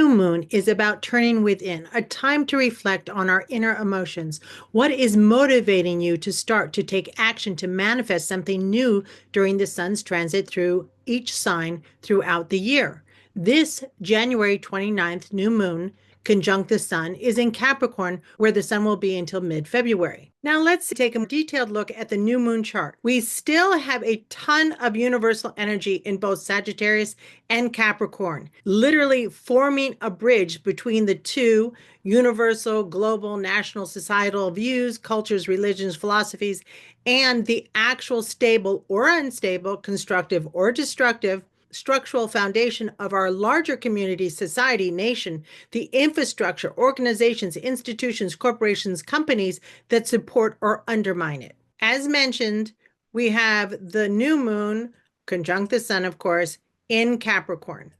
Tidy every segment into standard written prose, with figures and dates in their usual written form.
new moon is about turning within, a time to reflect on our inner emotions. What is motivating you to start to take action to manifest something new during the sun's transit through each sign throughout the year? This January 29th new moon conjunct the sun is in Capricorn, where the sun will be until mid-February. Now let's take a detailed look at the new moon chart. We still have a ton of universal energy in both Sagittarius and Capricorn, literally forming a bridge between the two universal, global, national, societal views, cultures, religions, philosophies, and the actual stable or unstable, constructive or destructive structural foundation of our larger community, society, nation, the infrastructure, organizations, institutions, corporations, companies that support or undermine it. As mentioned, we have the new moon, conjunct the sun, of course, in Capricorn.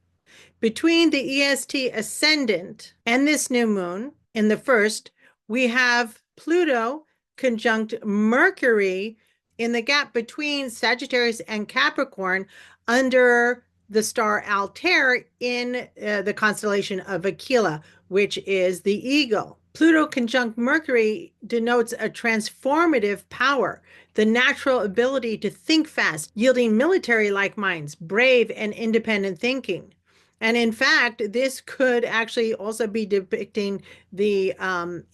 Between the EST ascendant and this new moon, in the first, we have Pluto conjunct Mercury in the gap between Sagittarius and Capricorn under the star Altair in the constellation of Aquila, which is the eagle. Pluto conjunct Mercury denotes a transformative power, the natural ability to think fast, yielding military-like minds, brave and independent thinking. And in fact, this could actually also be depicting the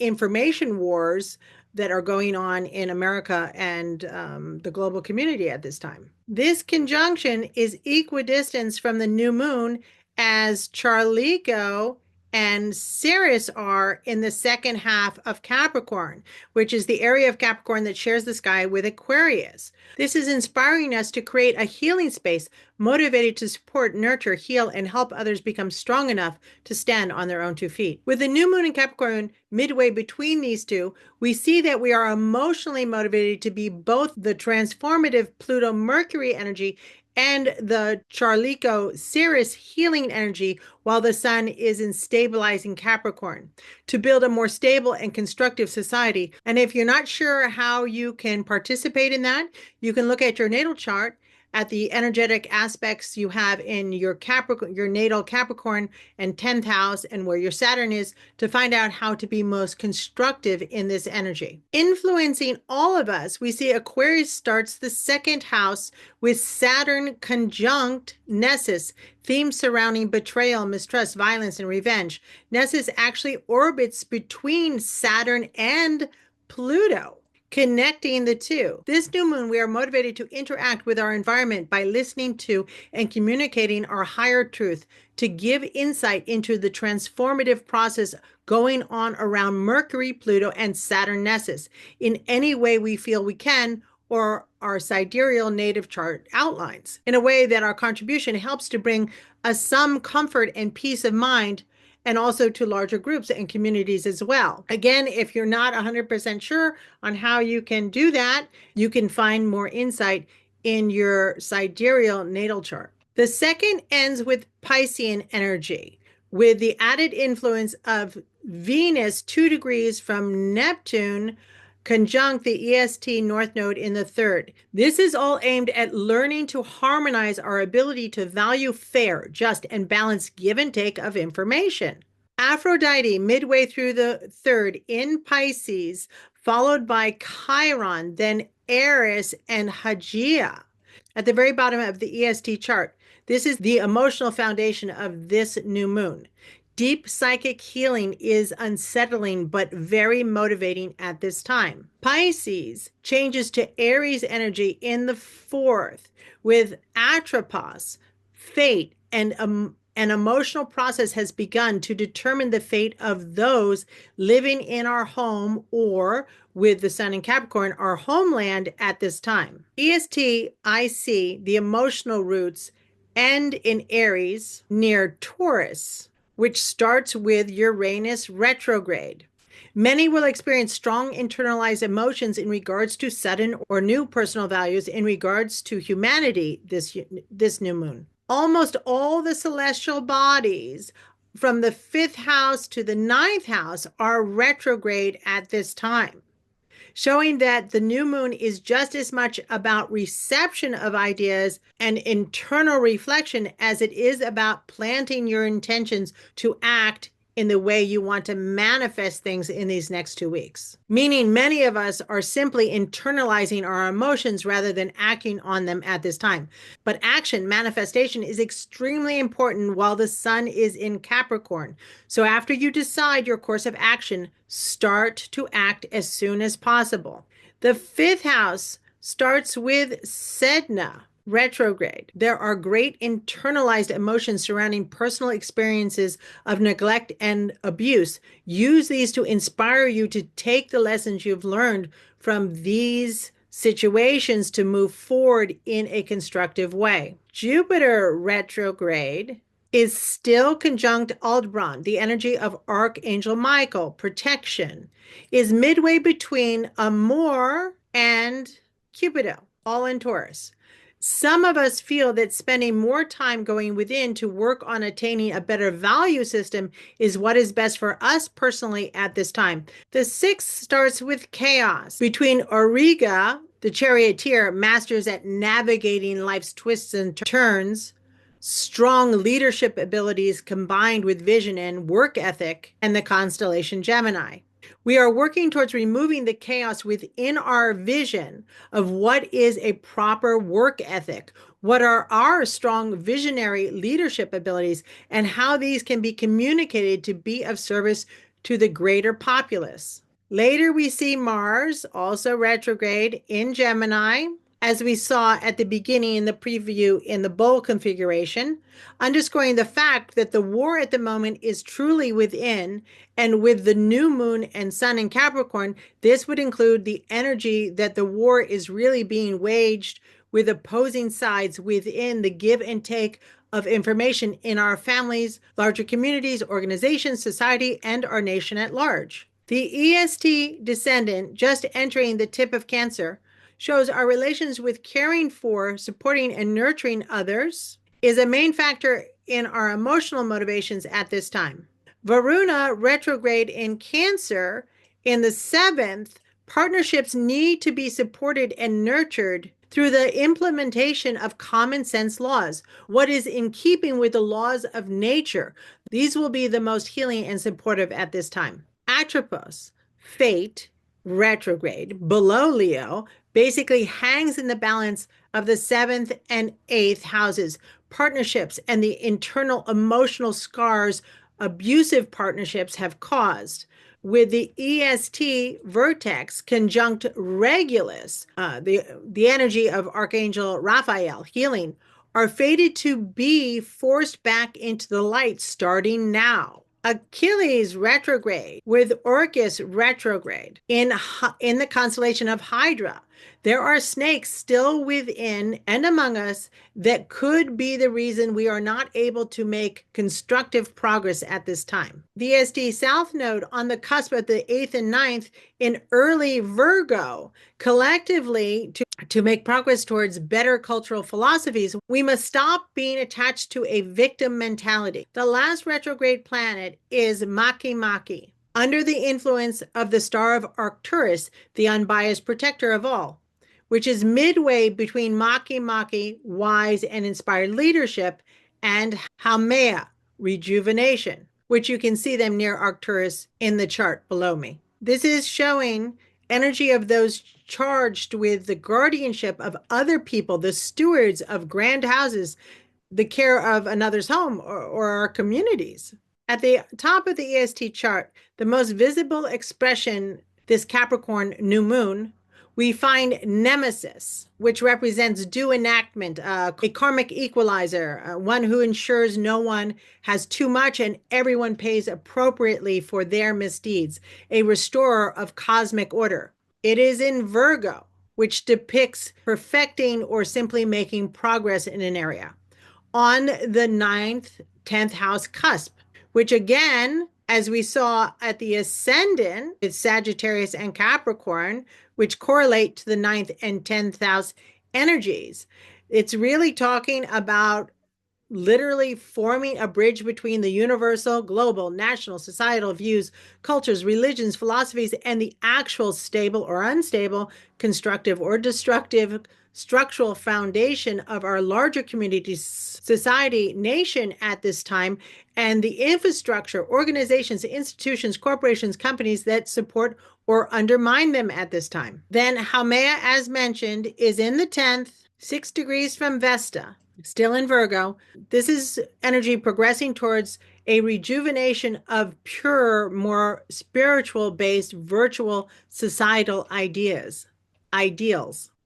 information wars that are going on in America and the global community at this time. This conjunction is equidistant from the new moon as Charlico and Ceres are in the second half of Capricorn, which is the area of Capricorn that shares the sky with Aquarius. This is inspiring us to create a healing space motivated to support, nurture, heal, and help others become strong enough to stand on their own 2 feet. With the new moon in Capricorn midway between these two, we see that we are emotionally motivated to be both the transformative Pluto-Mercury energy and the Charlico-Ceres healing energy while the sun is in stabilizing Capricorn to build a more stable and constructive society. And if you're not sure how you can participate in that, you can look at your natal chart at the energetic aspects you have in your Capricorn, your natal Capricorn and 10th house, and where your Saturn is, to find out how to be most constructive in this energy. Influencing all of us, we see Aquarius starts the second house with Saturn conjunct Nessus, themes surrounding betrayal, mistrust, violence, and revenge. Nessus actually orbits between Saturn and Pluto, connecting the two. This new moon, we are motivated to interact with our environment by listening to and communicating our higher truth, to give insight into the transformative process going on around Mercury, Pluto, and Saturn Nessus in any way we feel we can, or our sidereal native chart outlines, in a way that our contribution helps to bring us some comfort and peace of mind, and also to larger groups and communities as well. Again, if you're not 100% sure on how you can do that, you can find more insight in your sidereal natal chart. The second ends with Piscean energy, with the added influence of Venus 2 degrees from Neptune conjunct the EST North Node in the third. This is all aimed at learning to harmonize our ability to value fair, just, and balanced give and take of information. Aphrodite, midway through the third in Pisces, followed by Chiron, then Eris and Hygieia. At the very bottom of the EST chart, this is the emotional foundation of this new moon. Deep psychic healing is unsettling but very motivating at this time. Pisces changes to Aries energy in the fourth with Atropos, fate, and an emotional process has begun to determine the fate of those living in our home, or with the sun in Capricorn, our homeland at this time. EST, I see the emotional roots end in Aries near Taurus, which starts with Uranus retrograde. Many will experience strong internalized emotions in regards to sudden or new personal values in regards to humanity this new moon. Almost all the celestial bodies from the 5th house to the 9th house are retrograde at this time. showing that the new moon is just as much about reception of ideas and internal reflection as it is about planting your intentions to act in the way you want to manifest things in these next 2 weeks. Meaning many of us are simply internalizing our emotions rather than acting on them at this time. But action, manifestation is extremely important while the sun is in Capricorn. So after you decide your course of action, start to act as soon as possible. The 5th house starts with Sedna retrograde. There are great internalized emotions surrounding personal experiences of neglect and abuse. Use these to inspire you to take the lessons you've learned from these situations to move forward in a constructive way. Jupiter retrograde is still conjunct Aldebaran, the energy of Archangel Michael, protection, is midway between Amor and Cupido, all in Taurus. Some of us feel that spending more time going within to work on attaining a better value system is what is best for us personally at this time. The 6th starts with chaos between Auriga, the charioteer, masters at navigating life's twists and turns, strong leadership abilities combined with vision and work ethic, and the constellation Gemini. We are working towards removing the chaos within our vision of what is a proper work ethic, what are our strong visionary leadership abilities, and how these can be communicated to be of service to the greater populace. Later, we see Mars, also retrograde in Gemini, as we saw at the beginning in the preview in the bull configuration, underscoring the fact that the war at the moment is truly within, and with the new moon and sun in Capricorn, this would include the energy that the war is really being waged with opposing sides within the give and take of information in our families, larger communities, organizations, society, and our nation at large. The EST descendant just entering the tip of Cancer shows our relations with caring for, supporting, and nurturing others is a main factor in our emotional motivations at this time. Varuna retrograde in Cancer in the 7th, partnerships need to be supported and nurtured through the implementation of common sense laws, what is in keeping with the laws of nature. These will be the most healing and supportive at this time. Atropos, fate, retrograde, below Leo, basically hangs in the balance of the 7th and 8th houses, partnerships, and the internal emotional scars abusive partnerships have caused. With the EST vertex conjunct Regulus, the energy of Archangel Raphael, healing, are fated to be forced back into the light starting now. Achilles retrograde with Orcus retrograde in the constellation of Hydra. There are snakes still within and among us that could be the reason we are not able to make constructive progress at this time. The EST South Node on the cusp of the 8th and 9th in early Virgo, collectively to make progress towards better cultural philosophies, we must stop being attached to a victim mentality. The last retrograde planet is Makemake, under the influence of the star of Arcturus, the unbiased protector of all, which is midway between Makemake, wise and inspired leadership, and Haumea, rejuvenation, which you can see them near Arcturus in the chart below me. This is showing energy of those charged with the guardianship of other people, the stewards of grand houses, the care of another's home or our communities. At the top of the EST chart, the most visible expression, this Capricorn new moon, we find Nemesis, which represents due enactment, a karmic equalizer, one who ensures no one has too much and everyone pays appropriately for their misdeeds, a restorer of cosmic order. It is in Virgo, which depicts perfecting or simply making progress in an area. On the 9th, 10th house cusp, which again, as we saw at the ascendant, is Sagittarius and Capricorn, which correlate to the 9th and 10th house energies. It's really talking about literally forming a bridge between the universal, global, national, societal views, cultures, religions, philosophies, and the actual stable or unstable, constructive or destructive structural foundation of our larger community, society, nation at this time, and the infrastructure, organizations, institutions, corporations, companies that support or undermine them at this time. Then Haumea, as mentioned, is in the 10th, 6 degrees from Vesta, still in Virgo. This is energy progressing towards a rejuvenation of pure, more spiritual-based, virtual societal ideals.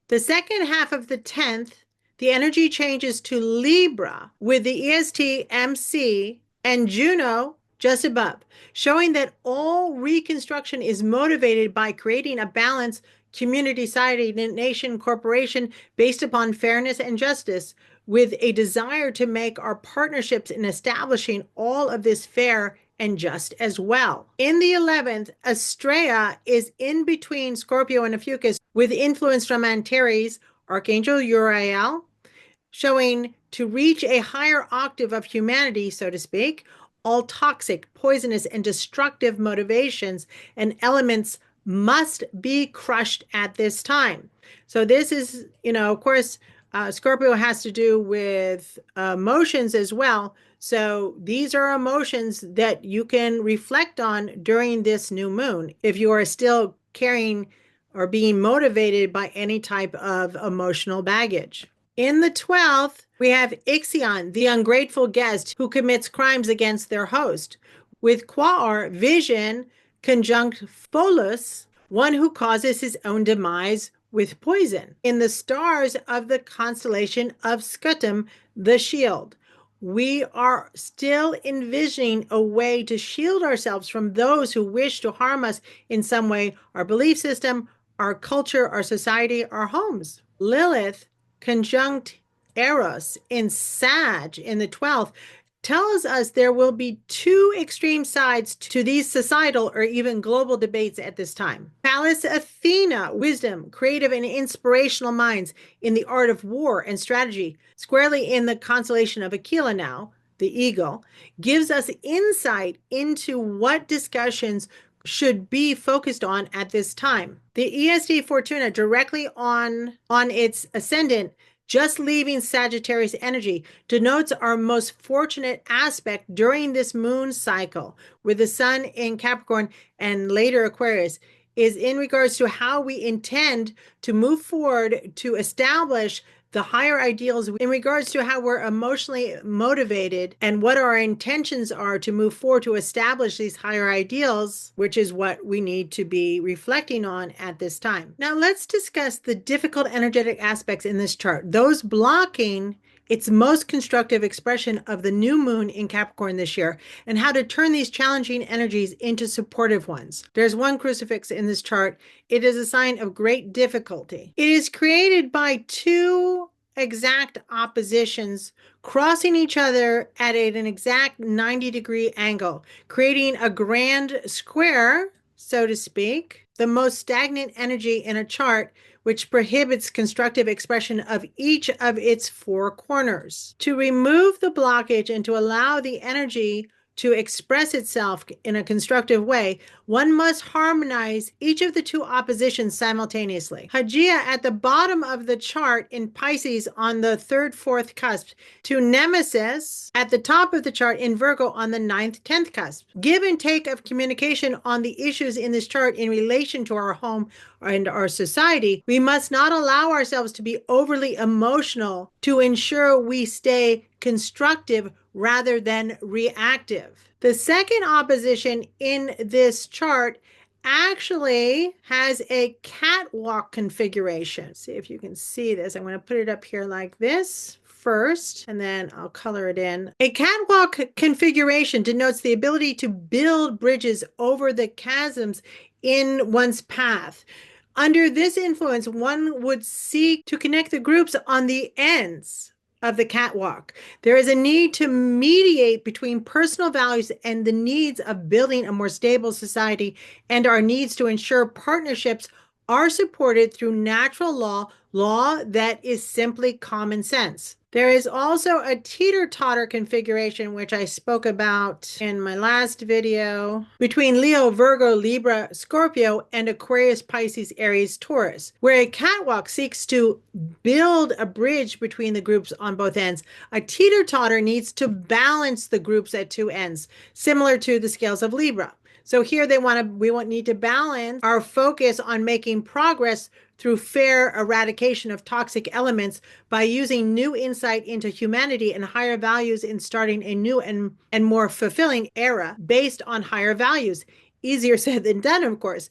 The second half of the 10th, the energy changes to Libra with the EST MC and Juno just above, showing that all reconstruction is motivated by creating a balanced community, society, nation, corporation based upon fairness and justice, with a desire to make our partnerships in establishing all of this fair and just as well. In the 11th, Astraea is in between Scorpio and Ophiuchus with influence from Antares, Archangel Uriel, showing to reach a higher octave of humanity, so to speak, all toxic, poisonous, and destructive motivations and elements must be crushed at this time. So this is, of course, Scorpio has to do with emotions as well. So these are emotions that you can reflect on during this new moon if you are still carrying or being motivated by any type of emotional baggage. In the 12th, we have Ixion, the ungrateful guest who commits crimes against their host, with Quaoar, Vision, conjunct Pholus, one who causes his own demise with poison. In the stars of the constellation of Scutum, the shield, we are still envisioning a way to shield ourselves from those who wish to harm us in some way, our belief system, our culture, our society, our homes. Lilith, conjunct Eros in Sag in the 12th, tells us there will be two extreme sides to these societal or even global debates at this time. Pallas Athena, wisdom, creative and inspirational minds in the art of war and strategy, squarely in the constellation of Aquila now, the eagle, gives us insight into what discussions should be focused on at this time. The ESD Fortuna directly on its ascendant, just leaving Sagittarius energy, denotes our most fortunate aspect during this moon cycle, with the sun in Capricorn and later Aquarius, is in regards to how we intend to move forward to establish the higher ideals in regards to how we're emotionally motivated and what our intentions are to move forward to establish these higher ideals, which is what we need to be reflecting on at this time. Now let's discuss the difficult energetic aspects in this chart, those blocking its most constructive expression of the new moon in Capricorn this year, and how to turn these challenging energies into supportive ones. There's one crucifix in this chart. It is a sign of great difficulty. It is created by two exact oppositions crossing each other at an exact 90-degree angle, creating a grand square, so to speak, the most stagnant energy in a chart, which prohibits constructive expression of each of its four corners. To remove the blockage and to allow the energy to express itself in a constructive way, one must harmonize each of the two oppositions simultaneously. Hygeia at the bottom of the chart in Pisces on the 3rd, 4th cusp, to Nemesis at the top of the chart in Virgo on the 9th, 10th cusp. Give and take of communication on the issues in this chart in relation to our home and our society. We must not allow ourselves to be overly emotional to ensure we stay constructive rather than reactive. The second opposition in this chart actually has a catwalk configuration. See if you can see this. I'm going to put it up here like this first, and then I'll color it in. A catwalk configuration denotes the ability to build bridges over the chasms in one's path. Under this influence, one would seek to connect the groups on the ends of the catwalk. There is a need to mediate between personal values and the needs of building a more stable society, and our needs to ensure partnerships are supported through natural law, law that is simply common sense. There is also a teeter-totter configuration, which I spoke about in my last video, between Leo, Virgo, Libra, Scorpio, and Aquarius, Pisces, Aries, Taurus, where a catwalk seeks to build a bridge between the groups on both ends. A teeter-totter needs to balance the groups at two ends, similar to the scales of Libra. So here we need to balance our focus on making progress through fair eradication of toxic elements by using new insight into humanity and higher values in starting a new and more fulfilling era based on higher values. Easier said than done, of course,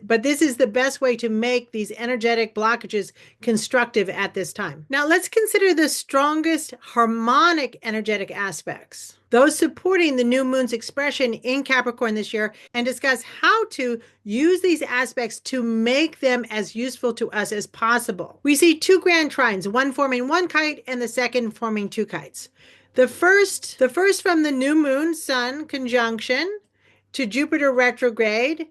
but this is the best way to make these energetic blockages constructive at this time. Now let's consider the strongest harmonic energetic aspects, those supporting the new moon's expression in Capricorn this year, and discuss how to use these aspects to make them as useful to us as possible. We see two grand trines, one forming one kite and the second forming two kites. The first from the new moon sun conjunction to Jupiter retrograde,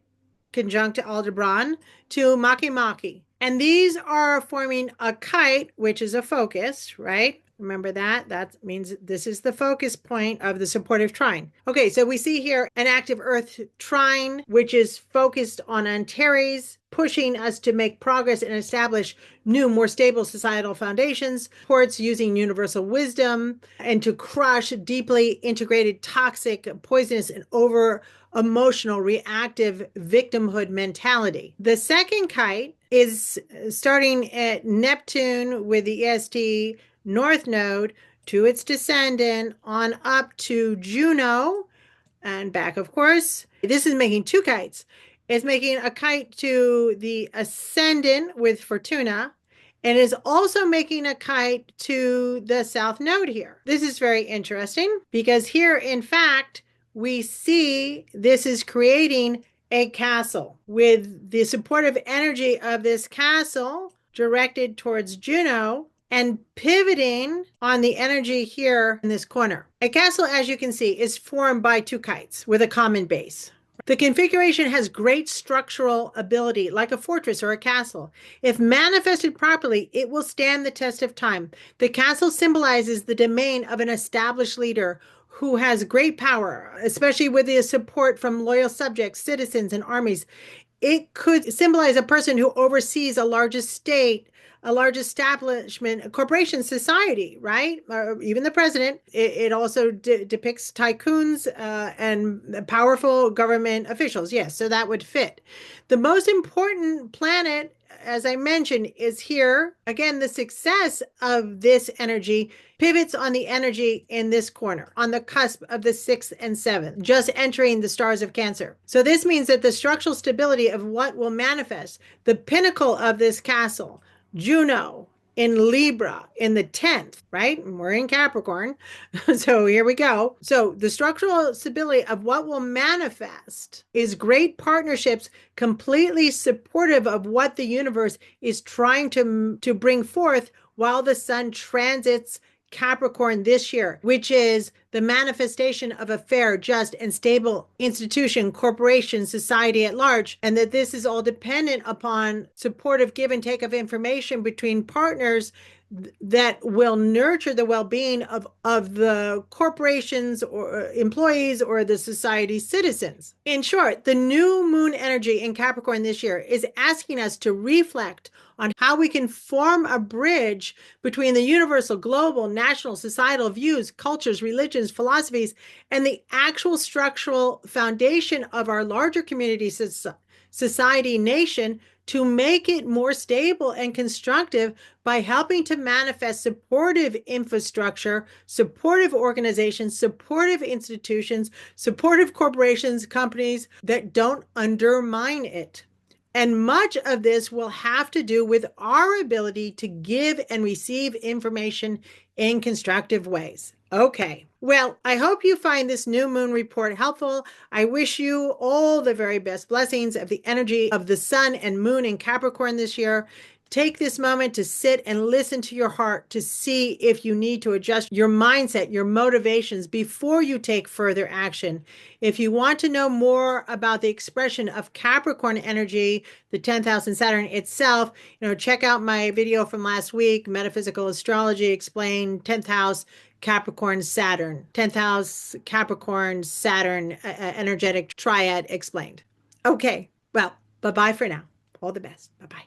conjunct to Aldebaran, to Makemake. And these are forming a kite, which is a focus, right? Remember that? That means this is the focus point of the supportive trine. Okay, so we see here an active Earth trine, which is focused on Antares, pushing us to make progress and establish new, more stable societal foundations, towards using universal wisdom, and to crush deeply integrated, toxic, poisonous, and over-emotional, reactive victimhood mentality. The second kite is starting at Neptune with the EST North Node to its descendant on up to Juno and back, of course. This is making two kites. It's making a kite to the ascendant with Fortuna, and is also making a kite to the South Node here. This is very interesting because here, in fact, we see this is creating a castle with the supportive energy of this castle directed towards Juno and pivoting on the energy here in this corner. A castle, as you can see, is formed by two kites with a common base. The configuration has great structural ability, like a fortress or a castle. If manifested properly, it will stand the test of time. The castle symbolizes the domain of an established leader who has great power, especially with the support from loyal subjects, citizens, and armies. It could symbolize a person who oversees a large estate, a large establishment, a corporation, society, right? Or even the president. It also depicts tycoons and powerful government officials. Yes, so that would fit. The most important planet, as I mentioned, is here. Again, the success of this energy pivots on the energy in this corner, on the cusp of the 6th and 7th, just entering the stars of Cancer. So this means that the structural stability of what will manifest, the pinnacle of this castle, Juno in Libra in the 10th, right? And we're in Capricorn. So here we go. So the structural stability of what will manifest is great partnerships, completely supportive of what the universe is trying to bring forth while the sun transits Capricorn this year, which is the manifestation of a fair, just, and stable institution, corporation, society at large, and that this is all dependent upon supportive give and take of information between partners that will nurture the well-being of the corporations or employees or the society's citizens. In short, the new moon energy in Capricorn this year is asking us to reflect on how we can form a bridge between the universal, global, national, societal views, cultures, religions, philosophies, and the actual structural foundation of our larger community, society, nation, to make it more stable and constructive by helping to manifest supportive infrastructure, supportive organizations, supportive institutions, supportive corporations, companies that don't undermine it. And much of this will have to do with our ability to give and receive information in constructive ways. Okay, well, I hope you find this new moon report helpful. I wish you all the very best blessings of the energy of the sun and moon in Capricorn this year. Take this moment to sit and listen to your heart to see if you need to adjust your mindset, your motivations before you take further action. If you want to know more about the expression of Capricorn energy, the 10th house and Saturn itself, check out my video from last week, Metaphysical Astrology Explained, 10th house, Capricorn, Saturn, 10th house, Capricorn, Saturn, energetic triad explained. Okay, well, bye-bye for now. All the best. Bye-bye.